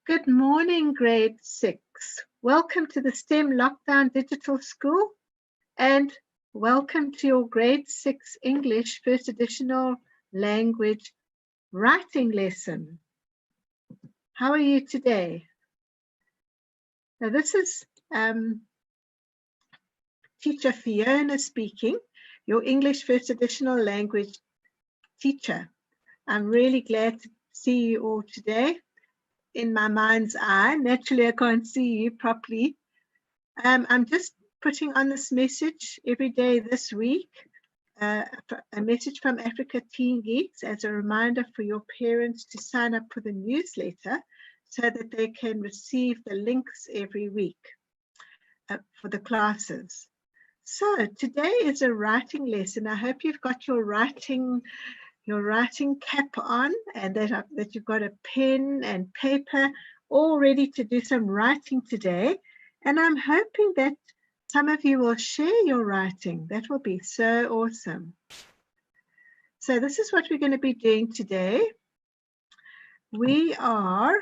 Good morning, grade 6. Welcome to the STEM Lockdown Digital School and welcome to your grade 6 English First Additional Language Writing lesson. How are you today? Now this is teacher Fiona speaking, your English First Additional Language teacher. I'm really glad to see you all today. In my mind's eye, naturally I can't see you properly. I'm just putting on this message every day this week, a message from Africa Teen Geeks as a reminder for your parents to sign up for the newsletter so that they can receive the links every week for the classes. So today is a writing lesson. I hope you've got your writing cap on and that you've got a pen and paper all ready to do some writing today. And I'm hoping that some of you will share your writing. That will be so awesome. So this is what we're going to be doing today. We are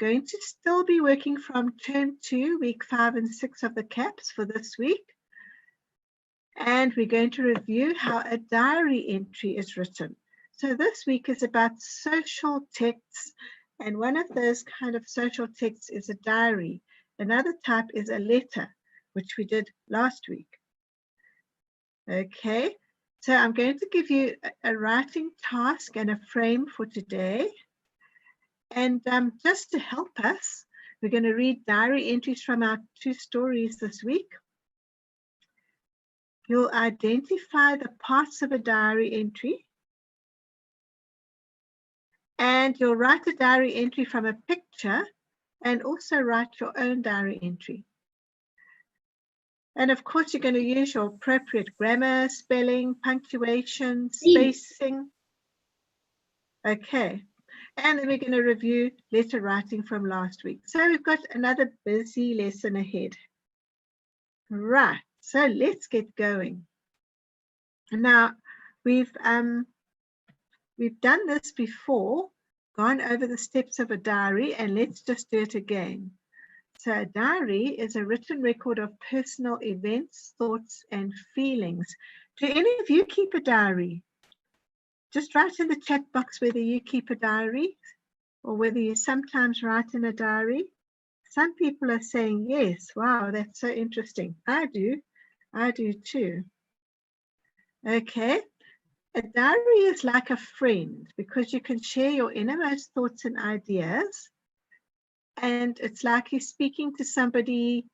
going to still be working from term 2, week 5 and 6 of the CAPS for this week. And we're going to review how a diary entry is written. So this week is about social texts, and one of those kind of social texts is a diary. Another type is a letter, which we did last week. Okay, so I'm going to give you a writing task and a frame for today. And just to help us, we're going to read diary entries from our 2 stories this week. You'll identify the parts of a diary entry, and you'll write a diary entry from a picture and also write your own diary entry. And of course, you're going to use your appropriate grammar, spelling, punctuation, spacing. Okay, and then we're going to review letter writing from last week. So we've got another busy lesson ahead. Right. So let's get going. Now, we've done this before, gone over the steps of a diary, and let's just do it again. So a diary is a written record of personal events, thoughts, and feelings. Do any of you keep a diary? Just write in the chat box whether you keep a diary or whether you sometimes write in a diary. Some people are saying yes. Wow, that's so interesting. I do too. Okay, a diary is like a friend because you can share your innermost thoughts and ideas, and it's like you're speaking to somebody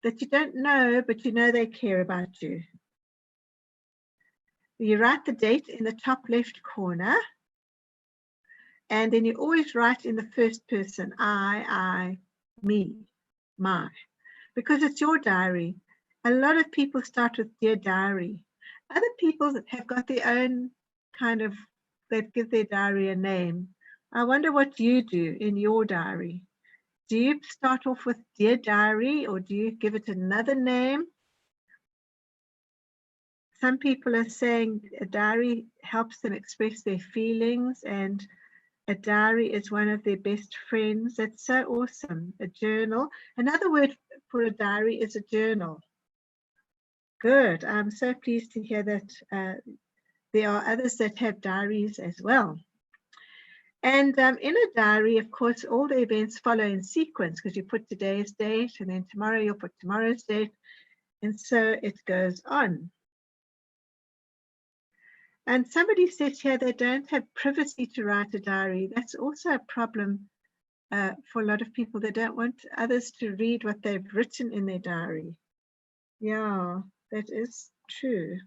that you don't know, but you know they care about you. You write the date in the top left corner, and then you always write in the first person, I, me, my, because it's your diary. A lot of people start with Dear Diary. Other people that have got their own kind of, that give their diary a name. I wonder what you do in your diary. Do you start off with Dear Diary or do you give it another name? Some people are saying a diary helps them express their feelings and a diary is one of their best friends. That's so awesome. A journal. Another word for a diary is a journal. Good. I'm so pleased to hear that there are others that have diaries as well. And in a diary, of course, all the events follow in sequence because you put today's date and then tomorrow you'll put tomorrow's date. And so it goes on. And somebody says here they don't have privacy to write a diary. That's also a problem for a lot of people. They don't want others to read what they've written in their diary. Yeah, that is true.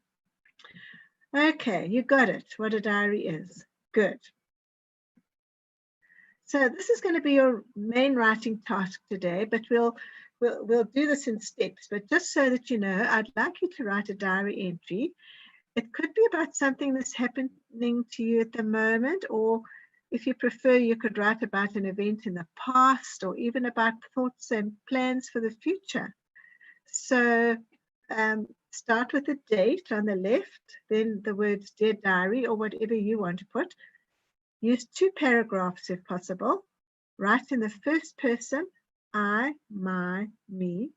Okay, you got it, what a diary is. Good. So this is going to be your main writing task today, but we'll do this in steps. But just so that you know, I'd like you to write a diary entry. It could be about something that's happening to you at the moment, or if you prefer, you could write about an event in the past, or even about thoughts and plans for the future. So Start with the date on the left, then the words Dear Diary or whatever you want to put. Use 2 paragraphs if possible. Write in the first person, I, my, me.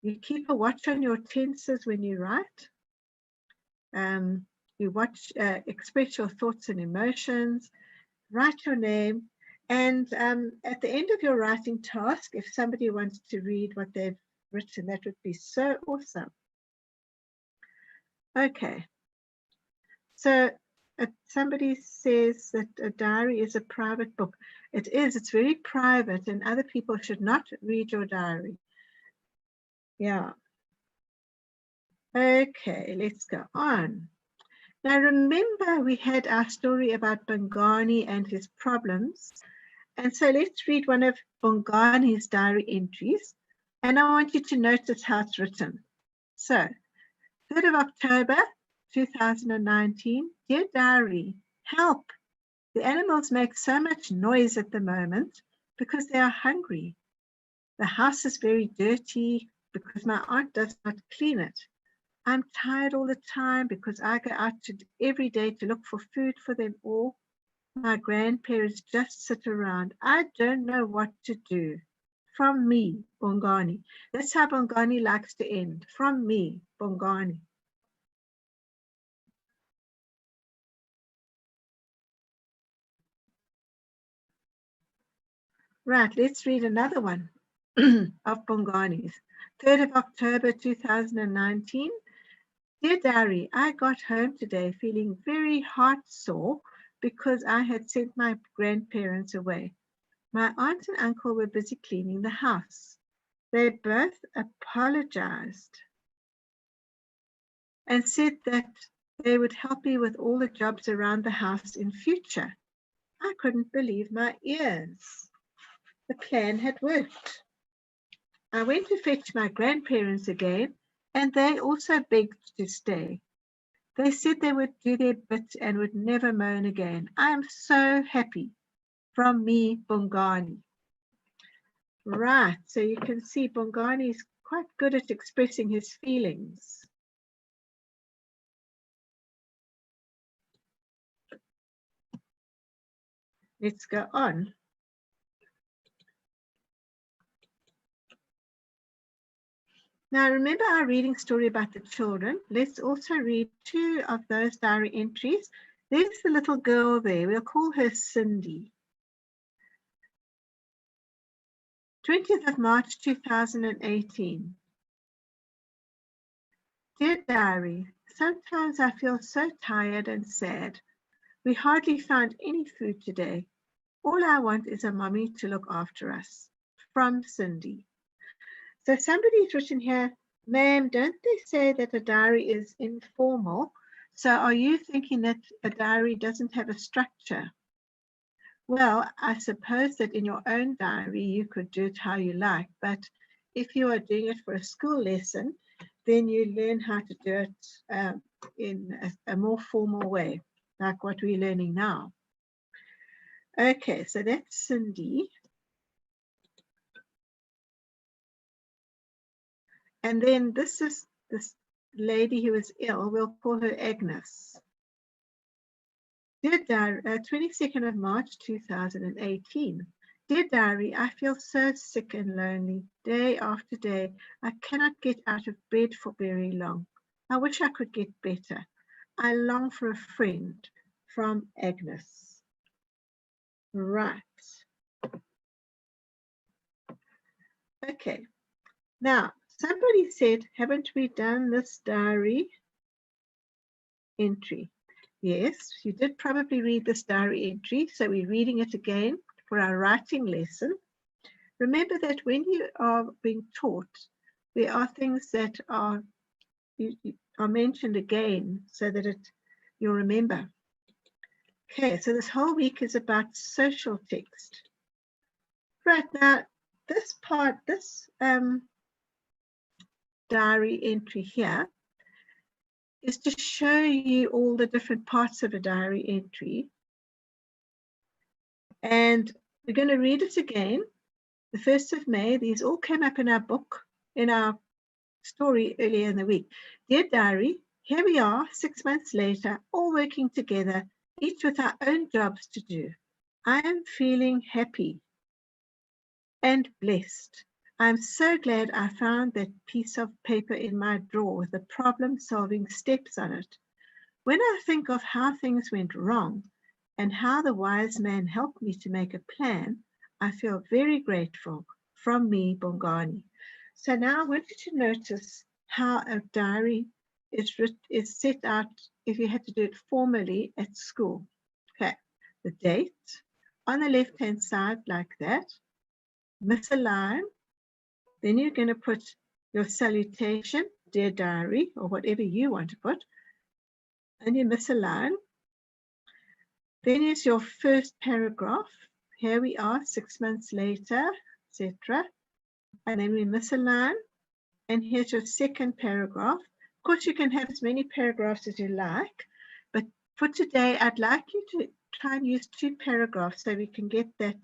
You keep a watch on your tenses when you write. You express your thoughts and emotions. Write your name. And at the end of your writing task, if somebody wants to read what they've written, that would be so awesome. Okay. So somebody says that a diary is a private book. It is. It's very private, and other people should not read your diary. Yeah. Okay, let's go on. Now, remember we had our story about Bongani and his problems. And so let's read one of Bongani's diary entries. And I want you to notice how it's written. So, 3rd of October, 2019, Dear Diary, help! The animals make so much noise at the moment because they are hungry. The house is very dirty because my aunt does not clean it. I'm tired all the time because I go out every day to look for food for them all. My grandparents just sit around. I don't know what to do. From me, Bongani. That's how Bongani likes to end. From me, Bongani. Right, let's read another one of Bongani's. 3rd of October 2019. Dear Diary, I got home today feeling very heart sore because I had sent my grandparents away. My aunt and uncle were busy cleaning the house. They both apologized and said that they would help me with all the jobs around the house in future. I couldn't believe my ears. The plan had worked. I went to fetch my grandparents again, and they also begged to stay. They said they would do their bit and would never moan again. I am so happy. From me, Bongani. Right, so you can see Bongani is quite good at expressing his feelings. Let's go on. Now, remember our reading story about the children? Let's also read 2 of those diary entries. There's the little girl there. We'll call her Cindy. 20th of March, 2018. Dear Diary, sometimes I feel so tired and sad. We hardly found any food today. All I want is a mommy to look after us. From Cindy. So somebody's written here, ma'am, don't they say that a diary is informal? So are you thinking that a diary doesn't have a structure? Well, I suppose that in your own diary, you could do it how you like, but if you are doing it for a school lesson, then you learn how to do it in a more formal way, like what we're learning now. Okay, so that's Cindy. And then this is this lady who is ill. We'll call her Agnes. Dear Diary, 22nd of March 2018. Dear Diary, I feel so sick and lonely day after day. I cannot get out of bed for very long. I wish I could get better. I long for a friend. From Agnes. Right. Okay. Now, somebody said, haven't we done this diary entry? Yes, you did probably read this diary entry, so we're reading it again for our writing lesson. Remember that when you are being taught, there are things that are mentioned again so that you'll remember. Okay, so this whole week is about social text. Right, now this part, this diary entry here is to show you all the different parts of a diary entry. And we're going to read it again. The 1st of May, these all came up in our book, in our story earlier in the week. Dear Diary, here we are 6 months later, all working together, each with our own jobs to do. I am feeling happy and blessed. I'm so glad I found that piece of paper in my drawer with the problem-solving steps on it. When I think of how things went wrong and how the wise man helped me to make a plan, I feel very grateful. From me, Bongani. So now I want you to notice how a diary is set out if you had to do it formally at school. Okay, the date on the left-hand side like that, miss a line, then you're going to put your salutation, dear diary, or whatever you want to put, and you miss a line. Then is your first paragraph. Here we are 6 months later, etc. And then we miss a line. And here's your second paragraph. Of course, you can have as many paragraphs as you like, but for today, I'd like you to try and use 2 paragraphs so we can get that,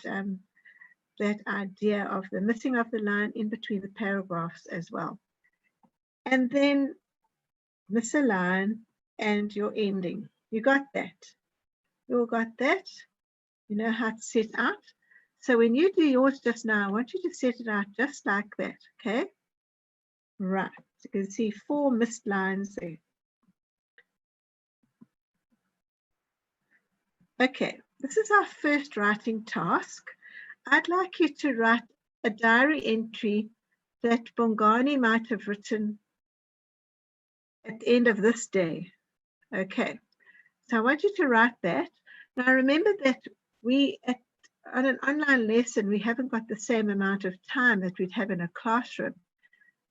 that idea of the missing of the line in between the paragraphs as well. And then miss a line and your ending. You got that? You all got that? You know how to set out? So when you do yours just now, I want you to set it out just like that, okay? Right, so you can see 4 missed lines there. Okay, this is our first writing task. I'd like you to write a diary entry that Bongani might have written at the end of this day. Okay, so I want you to write that. Now remember that on an online lesson, we haven't got the same amount of time that we'd have in a classroom.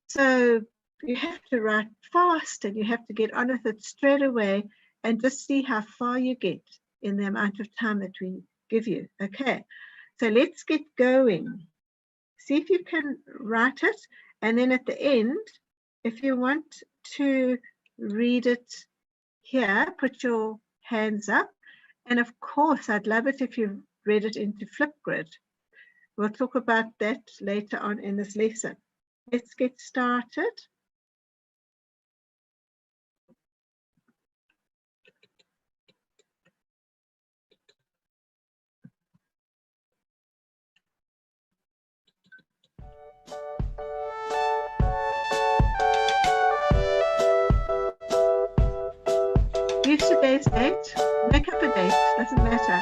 So you have to write fast and you have to get on with it straight away and just see how far you get in the amount of time that we give you. Okay, so let's get going. See if you can write it, and then at the end, if you want to read it here, put your hands up. And of course, I'd love it if you read it into Flipgrid. We'll talk about that later on in this lesson. Let's get started. Use today's date, make up a date, doesn't matter.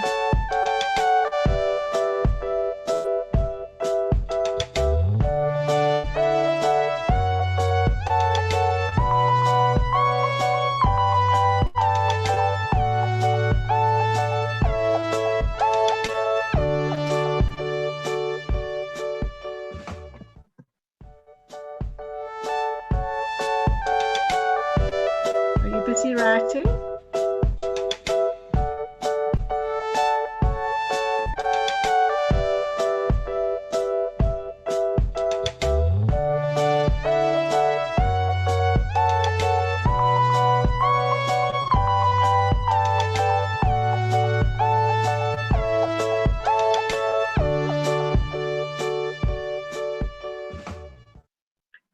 Are you busy writing?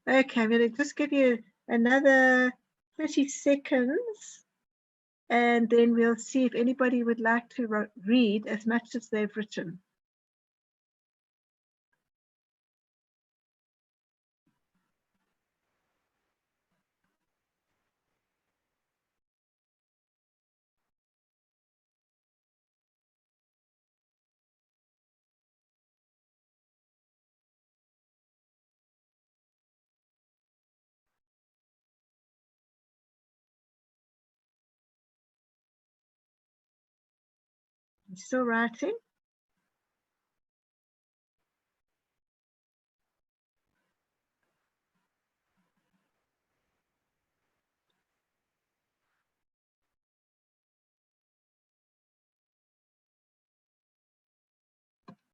Okay, I'm going to just give you another 30 seconds and then we'll see if anybody would like to read as much as they've written. You still writing?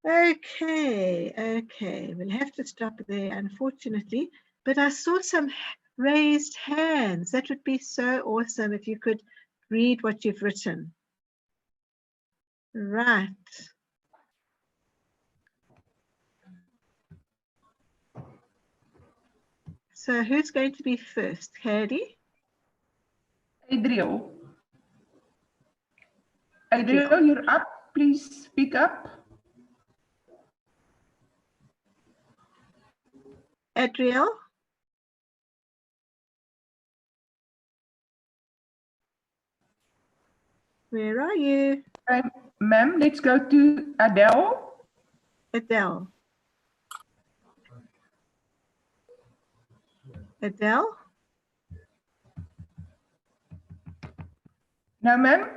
Okay, we'll have to stop there, unfortunately, but I saw some raised hands. That would be so awesome if you could read what you've written. Right. So who's going to be first? Heidi? Adriel. Adriel, you're up. Please speak up. Adriel? Where are you? Ma'am, let's go to Adele. Adele. Adele? No, ma'am.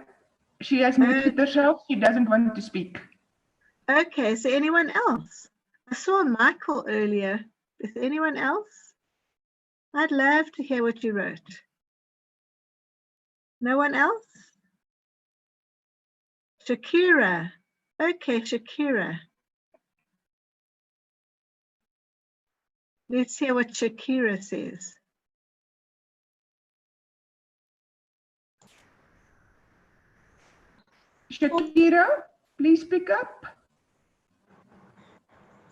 She has muted herself. She doesn't want to speak. Okay, is there anyone else? I saw Michael earlier. Is there anyone else? I'd love to hear what you wrote. No one else? Shakira. Okay, Shakira. Let's hear what Shakira says. Shakira, please speak up.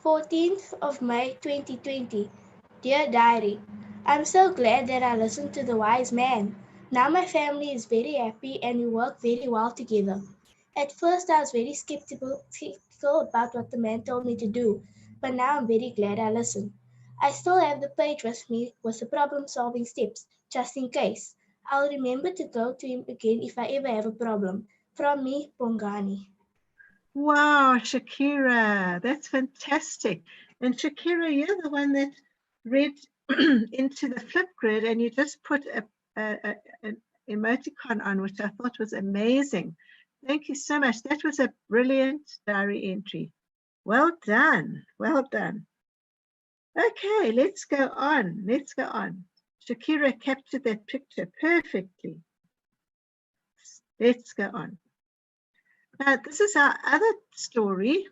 14th of May 2020. Dear Diary, I'm so glad that I listened to the wise man. Now my family is very happy and we work very well together. At first I was very skeptical about what the man told me to do, but now I'm very glad I listened. I still have the page with me with the problem-solving steps, just in case. I'll remember to go to him again if I ever have a problem. From me, Bongani. Wow, Shakira, that's fantastic. And Shakira, you're the one that read into the Flipgrid and you just put an emoticon on, which I thought was amazing. Thank you so much. That was a brilliant diary entry. Well done. Well done. Okay, let's go on. Let's go on. Shakira captured that picture perfectly. Let's go on. Now, this is our other story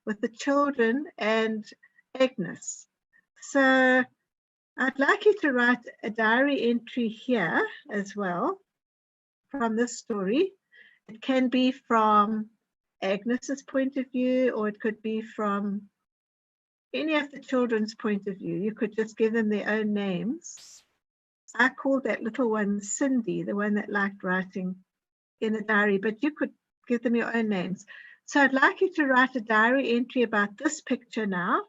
with the children and Agnes. So I'd like you to write a diary entry here as well from this story. It can be from Agnes's point of view, or it could be from any of the children's point of view. You could just give them their own names. I called that little one Cindy, the one that liked writing in a diary, but you could give them your own names. So I'd like you to write a diary entry about this picture now.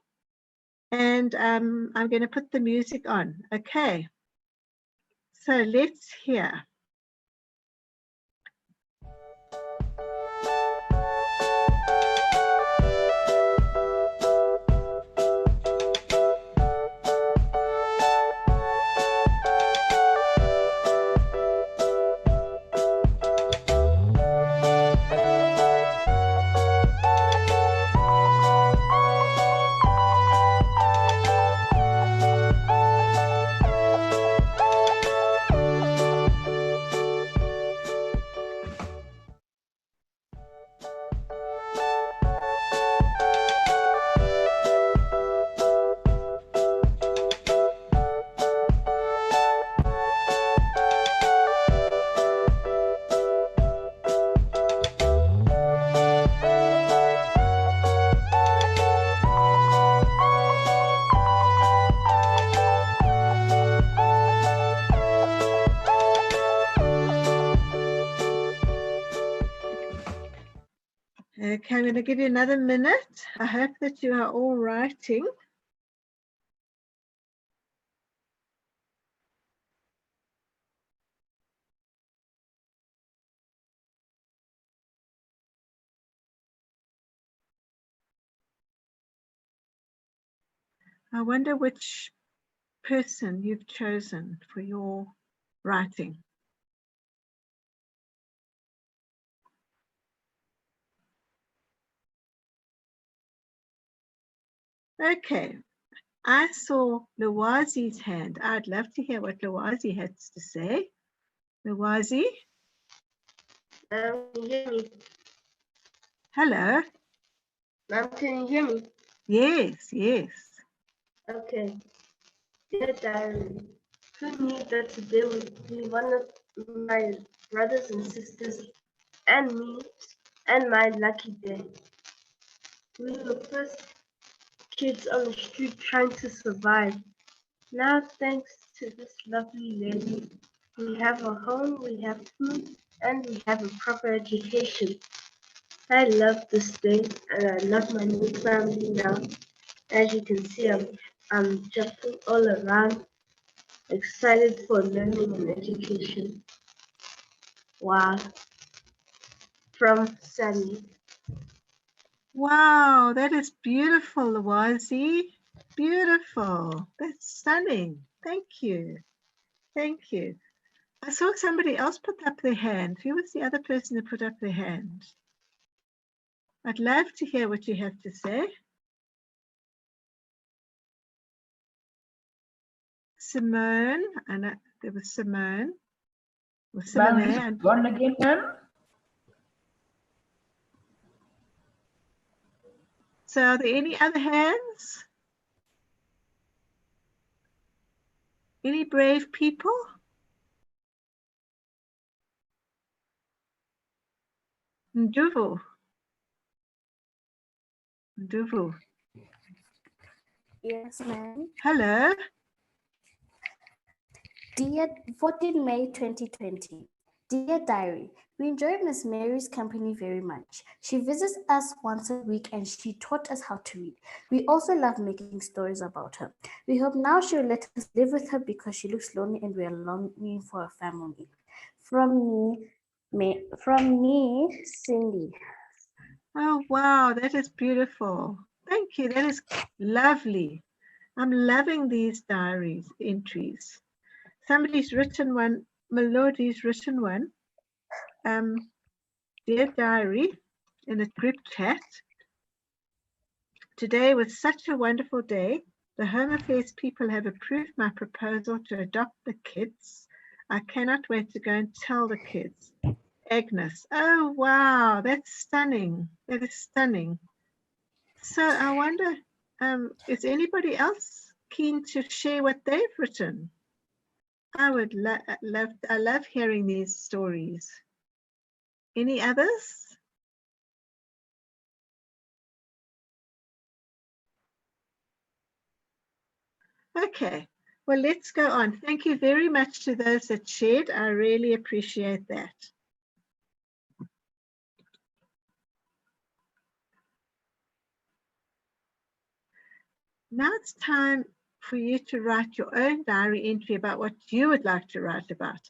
And I'm going to put the music on. Okay. So let's hear. Okay, I'm going to give you another minute. I hope that you are all writing. I wonder which person you've chosen for your writing. Okay, I saw Lawazi's hand. I'd love to hear what Lawazi has to say. Lawazi? Can you hear me? Hello? Ma'am, can you hear me? Yes, yes. Okay. Dear Diary, who knew that today would be one of my brothers and sisters and me and my lucky day? We were first kids on the street trying to survive. Now, thanks to this lovely lady, we have a home, we have food, and we have a proper education. I love this day, and I love my new family now. As you can see, I'm jumping all around, excited for learning and education. Wow. From Sunny. Wow, that is beautiful, Lwazi. Beautiful. That's stunning. Thank you. Thank you. I saw somebody else put up their hand. Who was the other person who put up their hand? I'd love to hear what you have to say. Simone, and there was Simone. Was Ma'am, Simone it's and gone again, ma'am. so are there any other hands? Any brave people? Nduvu. Nduvu. Yes, ma'am. Hello. Dear 14 May 2020. Dear Diary, we enjoy Miss Mary's company very much. She visits us once a week and she taught us how to read. We also love making stories about her. We hope now she will let us live with her because she looks lonely and we are longing for a family. From me, Cindy. Oh, wow, that is beautiful. Thank you. That is lovely. I'm loving these diaries entries. Somebody's written one, Melodi's written one. Dear Diary, in a group chat. Today was such a wonderful day. The Home Affairs people have approved my proposal to adopt the kids. I cannot wait to go and tell the kids. Agnes. Oh, wow, that's stunning. That is stunning. So I wonder, is anybody else keen to share what they've written? I would I love hearing these stories. Any others? Okay, well, let's go on. Thank you very much to those that shared. I really appreciate that. Now it's time for you to write your own diary entry about what you would like to write about.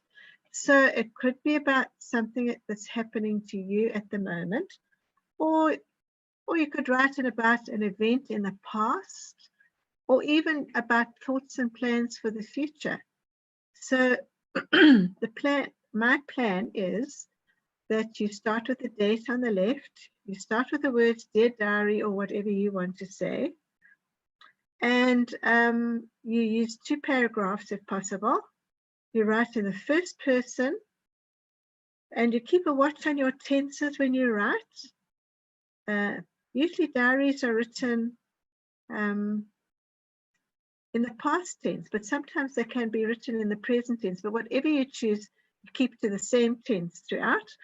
So it could be about something that's happening to you at the moment, or you could write it about an event in the past, or even about thoughts and plans for the future. So my plan is that you start with the date on the left, you start with the words Dear Diary or whatever you want to say, and you use 2 paragraphs if possible. You write in the first person, and you keep a watch on your tenses when you write. Usually diaries are written in the past tense, but sometimes they can be written in the present tense. But whatever you choose, you keep to the same tense throughout.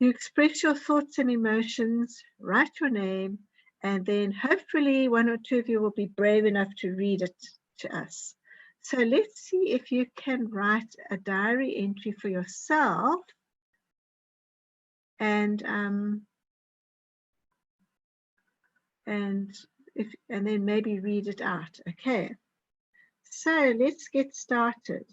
You express your thoughts and emotions, write your name, and then hopefully 1 or 2 of you will be brave enough to read it to us. So let's see if you can write a diary entry for yourself and then maybe read it out. Okay, so let's get started.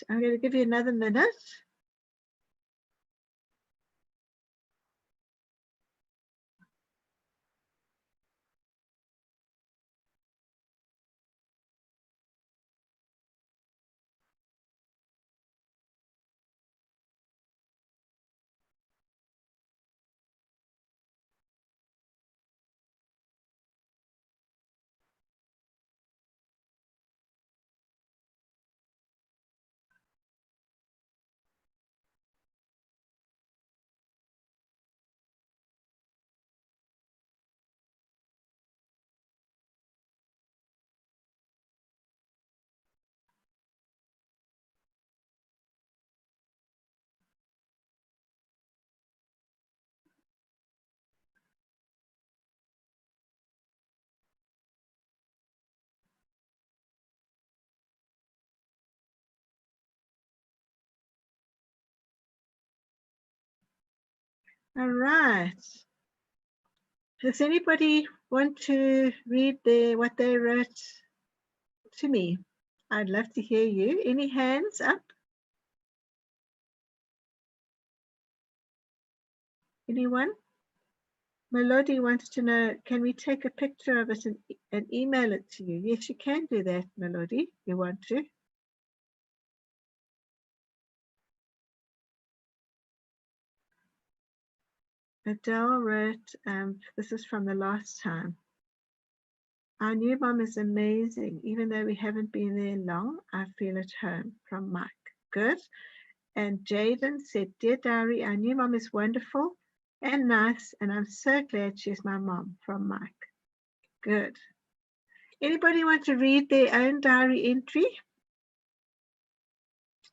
I'm going to give you another minute. All right. Does anybody want to read what they wrote to me? I'd love to hear you. Any hands up? Anyone? Melody wants to know, can we take a picture of it and email it to you? Yes, you can do that, Melody, if you want to. Adele wrote, this is from the last time. Our new mom is amazing. Even though we haven't been there long, I feel at home. From Mike. Good. And Jaden said, dear diary, our new mom is wonderful and nice, and I'm so glad she's my mom. From Mike. Good. Anybody want to read their own diary entry?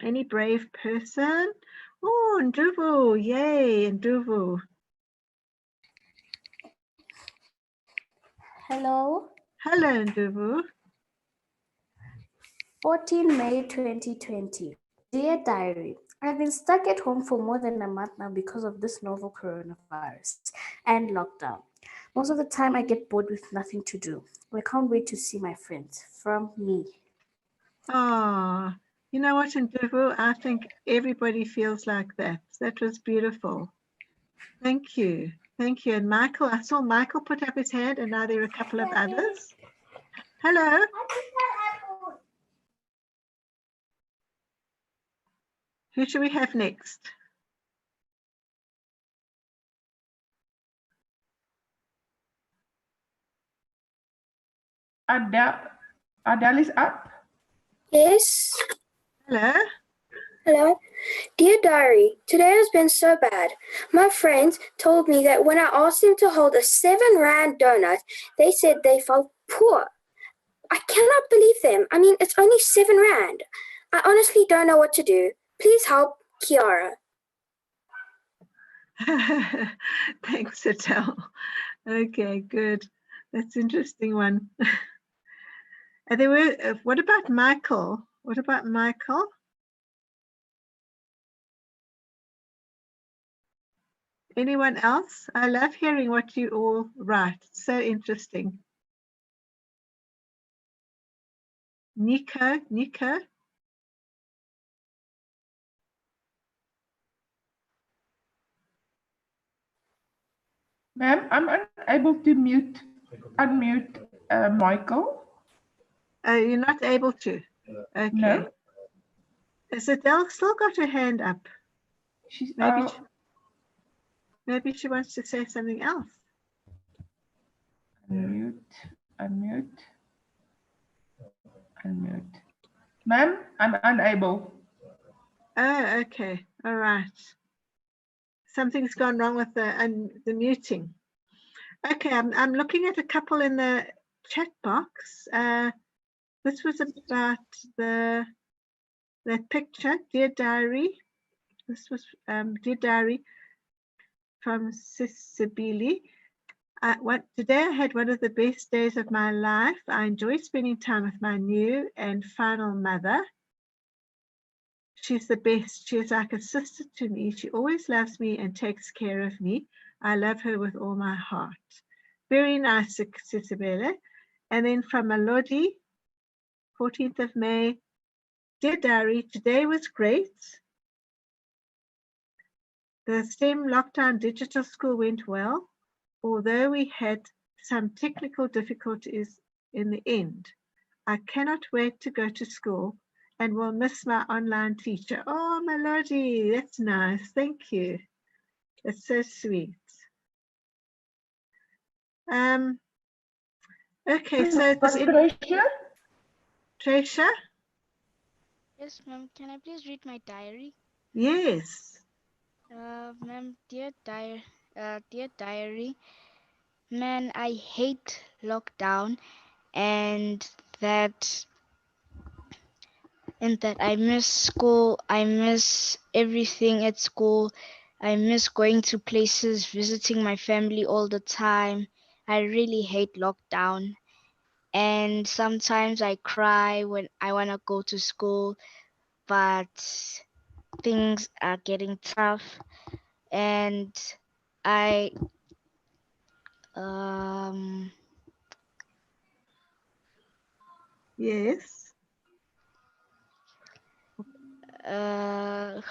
Any brave person? Oh, Nduvu. Yay, Nduvu. Hello. Hello, Nduvu. 14 May 2020. Dear Diary, I've been stuck at home for more than a month now because of this novel coronavirus and lockdown. Most of the time I get bored with nothing to do. I can't wait to see my friends. From me. Oh, you know what, Nduvu? I think everybody feels like that. That was beautiful. Thank you. Thank you. And Michael, I saw Michael put up his hand, and now there are a couple of others. Hello. Who should we have next? Adele is up. Yes. Hello. Hello. Dear Diary, today has been so bad. My friends told me that when I asked them to hold a 7 Rand donut, they said they felt poor. I cannot believe them. I mean, it's only 7 Rand. I honestly don't know what to do. Please help, Kiara. Thanks, Adele. Okay, good. That's an interesting one. And there were. What about Michael? What about Michael? Anyone else? I love hearing what you all write. It's so interesting. Nico. Ma'am, I'm unable to unmute Michael. You're not able to? Okay. No. Has Adele still got her hand up? She's Maybe she wants to say something else. Unmute. Ma'am, I'm unable. Oh, okay. All right. Something's gone wrong with the muting. Okay, I'm looking at a couple in the chat box. This was about that picture, Dear Diary. This was Dear Diary from Sisibili. Today I had one of the best days of my life. I enjoy spending time with my new and final mother. She's the best. She is like a sister to me. She always loves me and takes care of me. I love her with all my heart. Very nice, Sisibele. And then from Melody, 14th of May Dear Diary, today was great. The STEM lockdown digital school went well, although we had some technical difficulties in the end. I cannot wait to go to school and will miss my online teacher. Oh, Melody, that's nice. Thank you. That's so sweet. Okay, so this is Tresha. Yes, ma'am. Can I please read my diary? Yes. Ma'am, dear diary, man, I hate lockdown and that I miss school. I miss everything at school. I miss going to places, visiting my family all the time. I really hate lockdown. And sometimes I cry when I want to go to school, but things are getting tough. And I Yes. Well,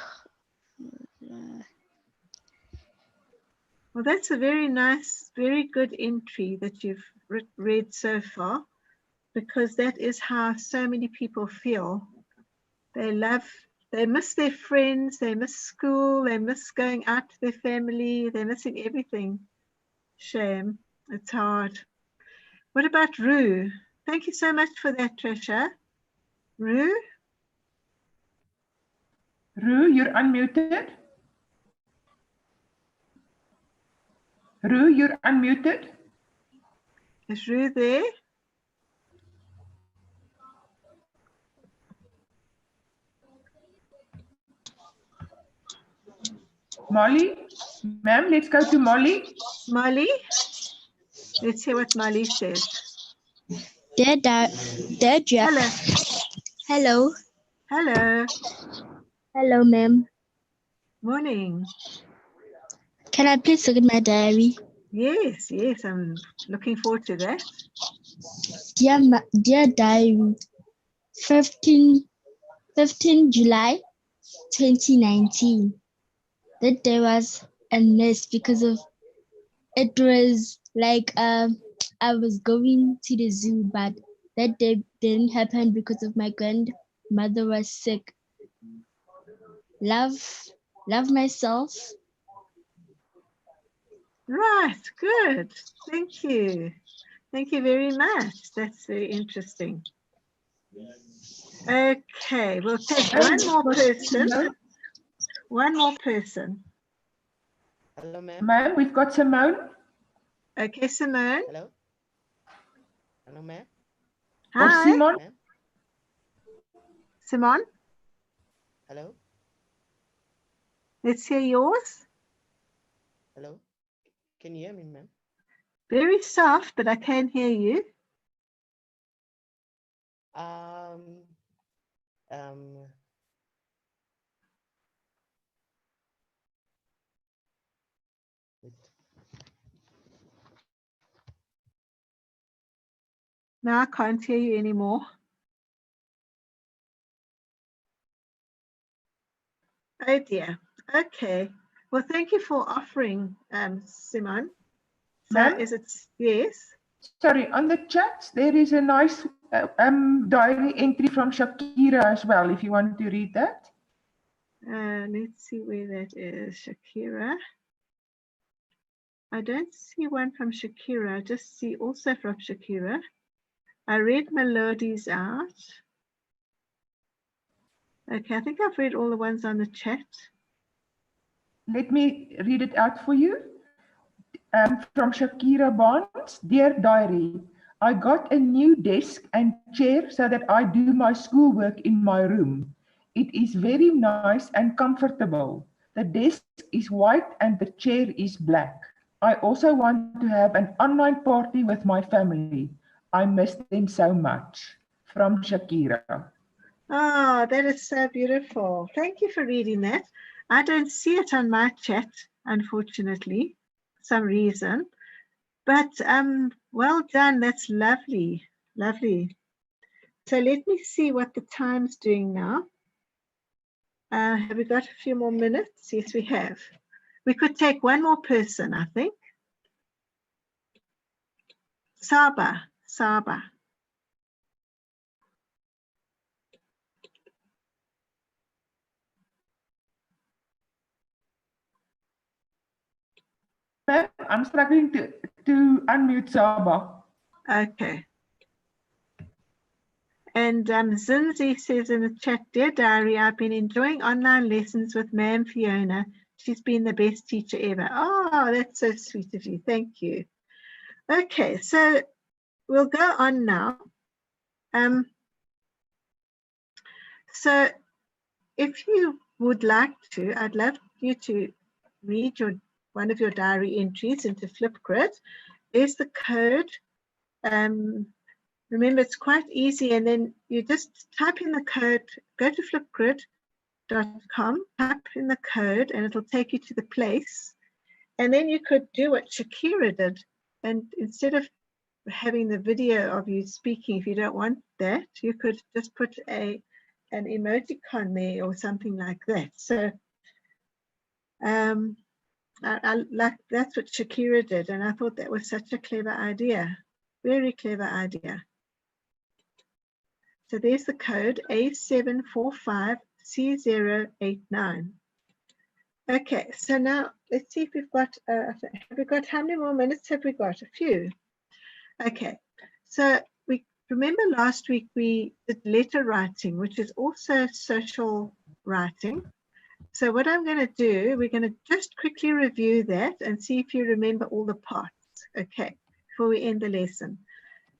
that's a very nice, very good entry that you've read so far, because that is how so many people feel. They miss their friends, they miss school, they miss going out to their family, they're missing everything. Shame, it's hard. What about Roo? Thank you so much for that, Trisha. Roo? Roo, you're unmuted. Roo, you're unmuted. Is Roo there? Molly, ma'am, let's go to Molly. Molly? Let's hear what Molly says. Dear Jeff. Hello. Hello. Hello. Hello, ma'am. Morning. Can I please look at my diary? Yes, I'm looking forward to that. Dear diary, 15 July 2019. That day was a mess because of it was like I was going to the zoo, but that day didn't happen because of my grandmother was sick. Love myself. Right, good. Thank you. Thank you very much. That's very interesting. Okay, we'll take one more person. One more person. Hello, ma'am. Ma'am, we've got Simone. Okay, Simone. Hello. Hello, ma'am. Hi. Or Simon. Simon. Hello. Let's hear yours. Hello. Can you hear me, ma'am? Very soft, but I can hear you. No, I can't hear you anymore. Oh dear. Okay. Well, thank you for offering, Simon. So is it, yes? Sorry, on the chat, there is a nice diary entry from Shakira as well, if you want to read that. Let's see where that is. Shakira. I don't see one from Shakira. I just see also from Shakira. I read Melody's out. Okay, I think I've read all the ones on the chat. Let me read it out for you. From Shakira Bonds, Dear Diary, I got a new desk and chair so that I do my schoolwork in my room. It is very nice and comfortable. The desk is white and the chair is black. I also want to have an online party with my family. I miss them so much. From Shakira. Oh, that is so beautiful. Thank you for reading that. I don't see it on my chat, unfortunately, for some reason. But well done. That's lovely. Lovely. So let me see what the time's doing now. Have we got a few more minutes? Yes, we have. We could take one more person, I think. Saba. Ma'am, I'm struggling to unmute Saba. Okay. And Zinzi says in the chat, dear diary, I've been enjoying online lessons with Ma'am Fiona. She's been the best teacher ever. Oh, that's so sweet of you. Thank you. Okay, so we'll go on now. So if you would like to, I'd love you to read one of your diary entries into Flipgrid. There's the code. Remember, it's quite easy, and then you just type in the code, go to flipgrid.com, type in the code, and it'll take you to the place. And then you could do what Shakira did, and instead of having the video of you speaking, if you don't want that, you could just put an emoticon there or something like that. So that's what Shakira did, and I thought that was such a clever idea, very clever idea. So there's the code A745C089. Okay, so now let's see if we've got, have we got, how many more minutes have we got? A few. Okay, so we remember last week we did letter writing, which is also social writing. So what I'm going to do, we're going to just quickly review that and see if you remember all the parts. Okay, before we end the lesson.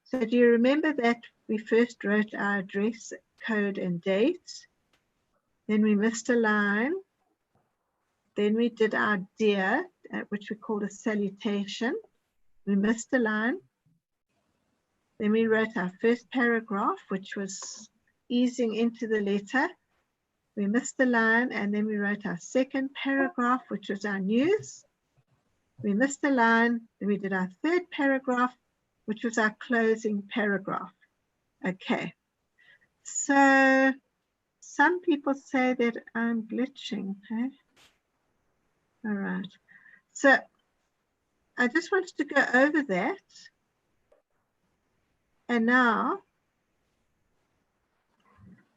So do you remember that we first wrote our address, code, and date? Then we missed a line. Then we did our dear, which we called a salutation. We missed a line. Then we wrote our first paragraph, which was easing into the letter. We missed the line, and then we wrote our second paragraph, which was our news. We missed the line, then we did our third paragraph, which was our closing paragraph. Okay, so some people say that I'm glitching, okay? All right, so I just wanted to go over that. And now,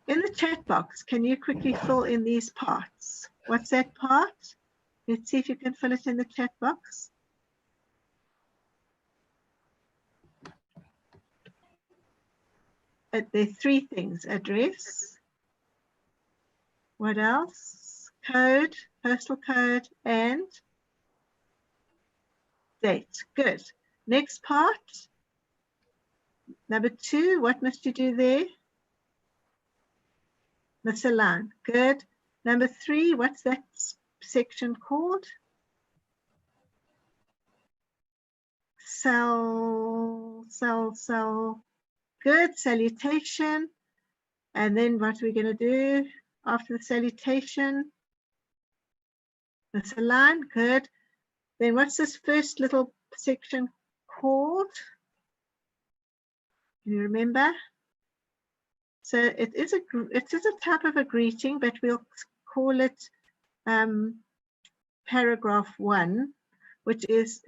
in the chat box, can you quickly fill in these parts? What's that part? Let's see if you can fill it in the chat box. There are three things: address, what else? Code, postal code, and date. Good. Next part. Number 2, what must you do there? Miss a line. Good. Number 3, what's that section called? Cell. Good. Salutation. And then what are we going to do after the salutation? Miss a line. Good. Then what's this first little section called? Can you remember? So it is a type of a greeting, but we'll call it paragraph 1, which is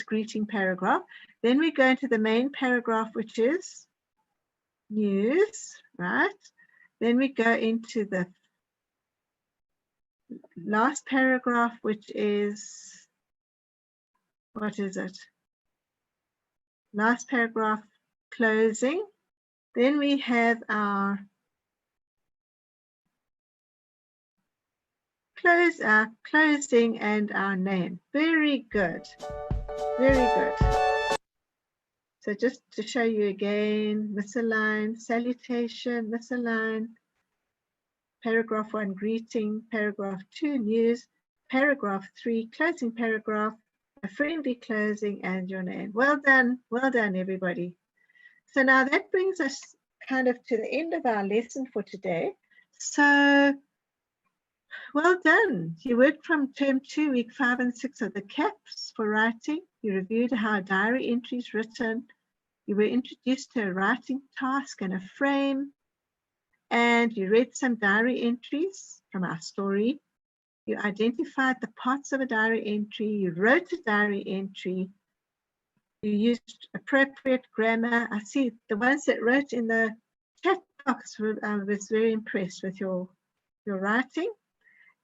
greeting paragraph. Then we go into the main paragraph, which is news, right? Then we go into the last paragraph, which is, what is it? Last paragraph, closing. Then we have our closing and our name. Very good. Very good. So just to show you again, misaligned, salutation, misaligned, paragraph 1, greeting, paragraph 2, news, paragraph 3, closing paragraph, a friendly closing, and your name. Well done, everybody. So now that brings us kind of to the end of our lesson for today. So well done. You worked from term 2, week 5 and 6 of the CAPS for writing. You reviewed how diary entries written, You were introduced to a writing task and a frame, and you read some diary entries from our story. You identified the parts of a diary entry, you wrote a diary entry, you used appropriate grammar. I see the ones that wrote in the chat box was very impressed with your writing.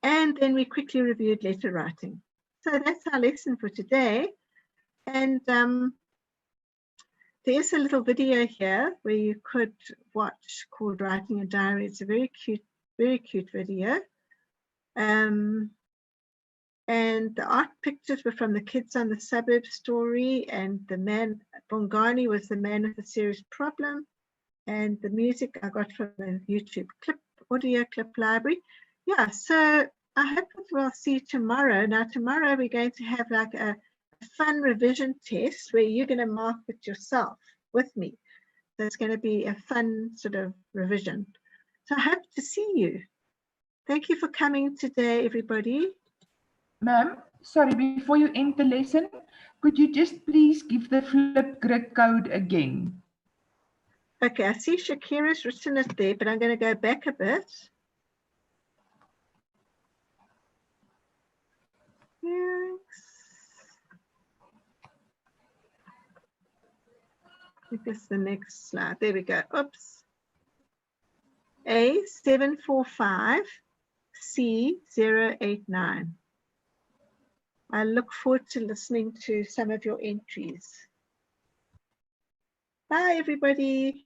And then we quickly reviewed letter writing. So that's our lesson for today. And there's a little video here where you could watch called Writing a Diary. It's a very cute video. And the art pictures were from the Kids on the Suburb story, and the man, Bongani, was the man with a serious problem. And the music I got from the YouTube audio clip library. Yeah, so I hope we'll see you tomorrow. Now, tomorrow we're going to have like a fun revision test where you're going to mark it yourself with me. So it's going to be a fun sort of revision. So I hope to see you. Thank you for coming today, everybody. Ma'am, sorry, before you end the lesson, could you just please give the Flipgrid code again? Okay, I see Shakira's written it there, but I'm going to go back a bit. Thanks. I think it's the next slide. There we go. Oops. A745C089. I look forward to listening to some of your entries. Bye, everybody.